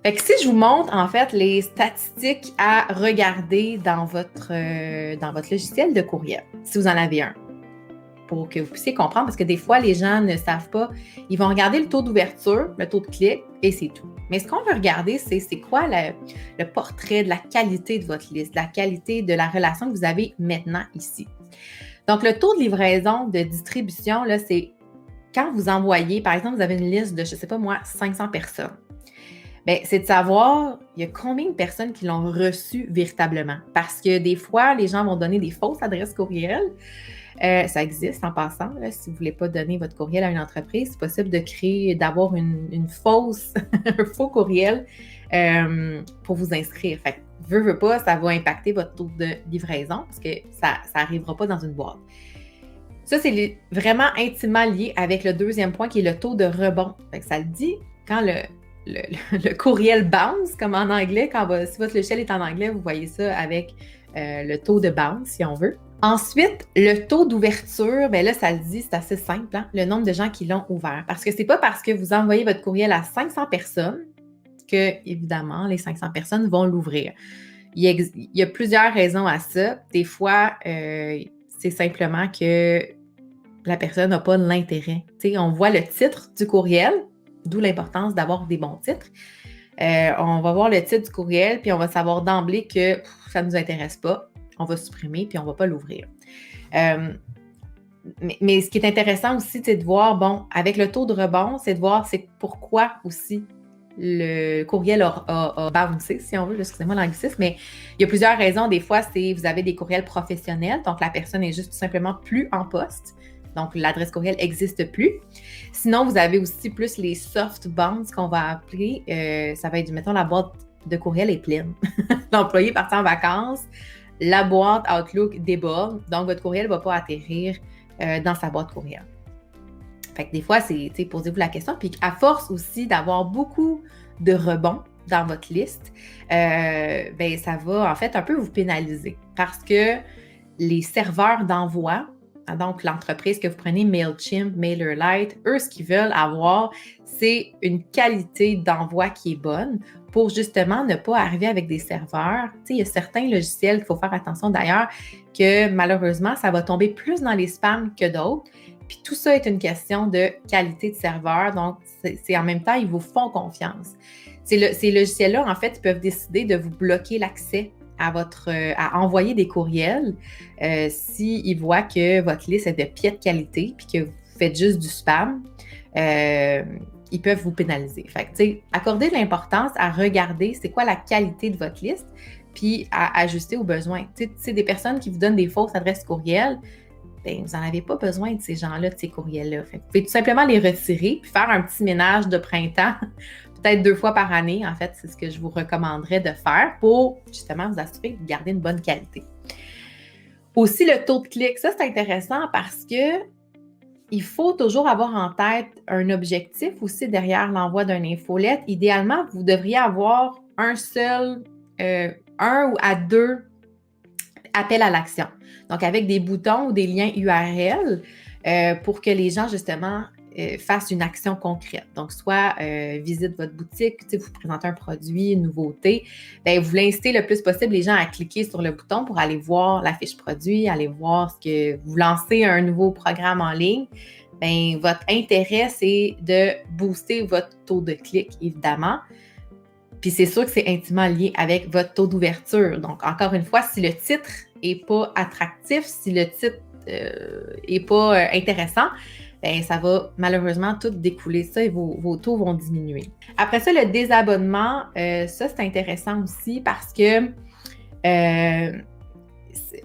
Fait que si je vous montre, en fait, les statistiques à regarder dans votre logiciel de courriel, si vous en avez un, pour que vous puissiez comprendre, parce que des fois, les gens ne savent pas. Ils vont regarder le taux d'ouverture, le taux de clic, et c'est tout. Mais ce qu'on veut regarder, c'est quoi le portrait de la qualité de votre liste, de la qualité de la relation que vous avez maintenant ici. Donc, le taux de livraison de distribution, là, c'est quand vous envoyez, par exemple, vous avez une liste de, je ne sais pas moi, 500 personnes. Bien, c'est de savoir, il y a combien de personnes qui l'ont reçu véritablement. Parce que des fois, les gens vont donner des fausses adresses courriel. Ça existe en passant. Là, si vous ne voulez pas donner votre courriel à une entreprise, c'est possible d'avoir une fausse, un faux courriel pour vous inscrire. Fait que, veut pas, ça va impacter votre taux de livraison parce que ça n'arrivera pas dans une boîte. Ça, c'est vraiment intimement lié avec le deuxième point qui est le taux de rebond. Fait que ça le dit quand le courriel bounce, comme en anglais, si votre logiciel est en anglais, vous voyez ça avec le taux de bounce, si on veut. Ensuite, le taux d'ouverture, bien là, ça le dit, c'est assez simple, hein, le nombre de gens qui l'ont ouvert. Parce que c'est pas parce que vous envoyez votre courriel à 500 personnes que, évidemment, les 500 personnes vont l'ouvrir. Il y a plusieurs raisons à ça. Des fois, c'est simplement que la personne n'a pas l'intérêt. T'sais, on voit le titre du courriel, d'où l'importance d'avoir des bons titres. On va voir le titre du courriel, puis on va savoir d'emblée que ça ne nous intéresse pas. On va supprimer, puis on ne va pas l'ouvrir. Mais ce qui est intéressant aussi, c'est de voir, bon, avec le taux de rebond, c'est de voir c'est pourquoi aussi le courriel a bouncé, si on veut, excusez-moi l'anglicisme, mais il y a plusieurs raisons. Des fois, c'est vous avez des courriels professionnels, donc la personne est juste tout simplement plus en poste. Donc, l'adresse courriel n'existe plus. Sinon, vous avez aussi plus les soft bounce qu'on va appeler. Ça va être, mettons, la boîte de courriel est pleine. L'employé parti en vacances, la boîte Outlook déborde, donc votre courriel ne va pas atterrir dans sa boîte courriel. Fait que des fois, posez-vous la question. Puis à force aussi d'avoir beaucoup de rebonds dans votre liste, ben ça va en fait un peu vous pénaliser parce que les serveurs d'envoi, donc l'entreprise que vous prenez, MailChimp, MailerLite, eux, ce qu'ils veulent avoir, c'est une qualité d'envoi qui est bonne pour justement ne pas arriver avec des serveurs. Tu sais, il y a certains logiciels qu'il faut faire attention d'ailleurs que malheureusement, ça va tomber plus dans les spams que d'autres. Puis tout ça est une question de qualité de serveur. Donc, c'est en même temps, ils vous font confiance. Ces logiciels-là, en fait, ils peuvent décider de vous bloquer l'accès à envoyer des courriels s'ils voient que votre liste est de piètre qualité puis que vous faites juste du spam. Ils peuvent vous pénaliser. Fait que, tu sais, accordez de l'importance à regarder c'est quoi la qualité de votre liste puis à ajuster aux besoins. Tu sais, des personnes qui vous donnent des fausses adresses courriels, bien, vous n'en avez pas besoin de ces gens-là, de ces courriels-là. Fait que vous pouvez tout simplement les retirer puis faire un petit ménage de printemps, peut-être 2 fois par année. En fait, c'est ce que je vous recommanderais de faire pour justement vous assurer de garder une bonne qualité. Aussi, le taux de clic, ça, c'est intéressant parce que il faut toujours avoir en tête un objectif aussi derrière l'envoi d'une infolette. Idéalement, vous devriez avoir un ou à 2 appels à l'action. Donc, avec des boutons ou des liens URL pour que les gens, justement, fassent une action concrète. Donc, soit visite votre boutique, vous présentez un produit, une nouveauté, bien, vous l'incitez le plus possible les gens à cliquer sur le bouton pour aller voir la fiche produit, aller voir ce que vous lancez un nouveau programme en ligne. Bien, votre intérêt, c'est de booster votre taux de clic, évidemment. Puis c'est sûr que c'est intimement lié avec votre taux d'ouverture. Donc, encore une fois, si le titre n'est pas attractif, si le titre n'est pas intéressant, bien, ça va malheureusement tout découler ça et vos taux vont diminuer. Après ça, le désabonnement, ça, c'est intéressant aussi parce que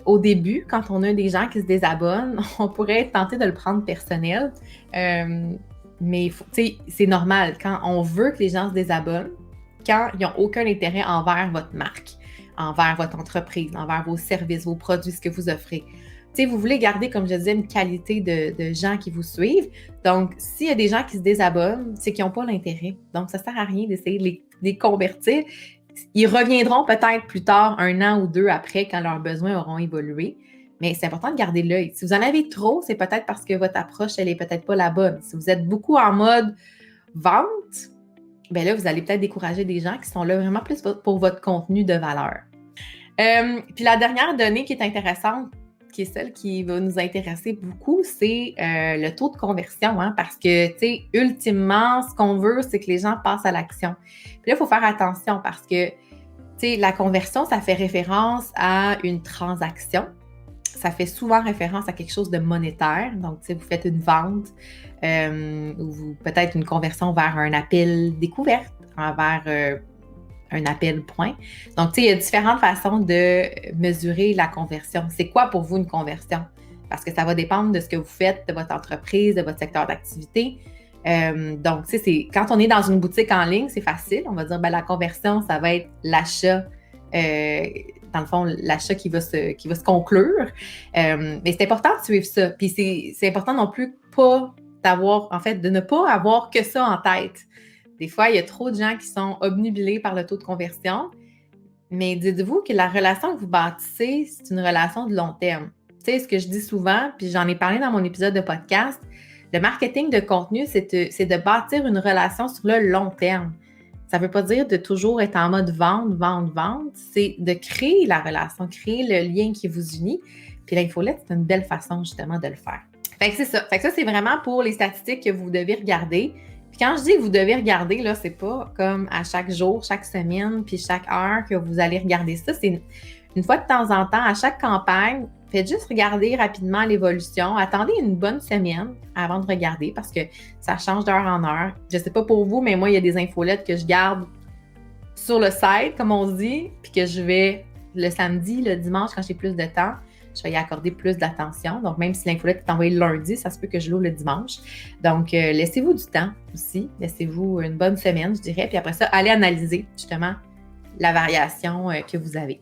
au début, quand on a des gens qui se désabonnent, on pourrait être tenté de le prendre personnel. Mais c'est normal. Quand on veut que les gens se désabonnent, quand ils n'ont aucun intérêt envers votre marque, envers votre entreprise, envers vos services, vos produits, ce que vous offrez. Tu sais, vous voulez garder, comme je disais, une qualité de gens qui vous suivent. Donc, s'il y a des gens qui se désabonnent, c'est qu'ils n'ont pas l'intérêt. Donc, ça ne sert à rien d'essayer de les convertir. Ils reviendront peut-être plus tard, 1 an ou 2 après, quand leurs besoins auront évolué. Mais c'est important de garder l'œil. Si vous en avez trop, c'est peut-être parce que votre approche, elle n'est peut-être pas la bonne. Si vous êtes beaucoup en mode vente, bien là, vous allez peut-être décourager des gens qui sont là vraiment plus pour votre contenu de valeur. Puis la dernière donnée qui est intéressante, qui est celle qui va nous intéresser beaucoup, c'est le taux de conversion, hein, parce que, tu sais, ultimement, ce qu'on veut, c'est que les gens passent à l'action. Puis là, il faut faire attention parce que, tu sais, la conversion, ça fait référence à une transaction. Ça fait souvent référence à quelque chose de monétaire. Donc, tu sais, vous faites une vente ou peut-être une conversion vers un appel découverte, vers un appel point. Donc, tu sais, il y a différentes façons de mesurer la conversion. C'est quoi pour vous une conversion? Parce que ça va dépendre de ce que vous faites, de votre entreprise, de votre secteur d'activité. Donc, tu sais, quand on est dans une boutique en ligne, c'est facile. On va dire, la conversion, ça va être l'achat, dans le fond, l'achat qui va se conclure. Mais c'est important de suivre ça. Puis c'est important non plus de ne pas avoir que ça en tête. Des fois, il y a trop de gens qui sont obnubilés par le taux de conversion, mais dites-vous que la relation que vous bâtissez, c'est une relation de long terme. Tu sais, ce que je dis souvent, puis j'en ai parlé dans mon épisode de podcast, le marketing de contenu, c'est de bâtir une relation sur le long terme. Ça ne veut pas dire de toujours être en mode vente, c'est de créer la relation, créer le lien qui vous unit. Puis l'infolette, c'est une belle façon justement de le faire. Fait que c'est ça. Fait que ça, c'est vraiment pour les statistiques que vous devez regarder. Puis quand je dis que vous devez regarder, là, c'est pas comme à chaque jour, chaque semaine, puis chaque heure que vous allez regarder ça. C'est une fois de temps en temps, à chaque campagne, faites juste regarder rapidement l'évolution. Attendez une bonne semaine avant de regarder parce que ça change d'heure en heure. Je sais pas pour vous, mais moi, il y a des infolettes que je garde sur le site, comme on se dit, puis que je vais le samedi, le dimanche, quand j'ai plus de temps, je vais y accorder plus d'attention. Donc, même si l'infolette est envoyée le lundi, ça se peut que je l'ouvre le dimanche. Donc, laissez-vous du temps aussi. Laissez-vous une bonne semaine, je dirais. Puis après ça, allez analyser justement la variation que vous avez.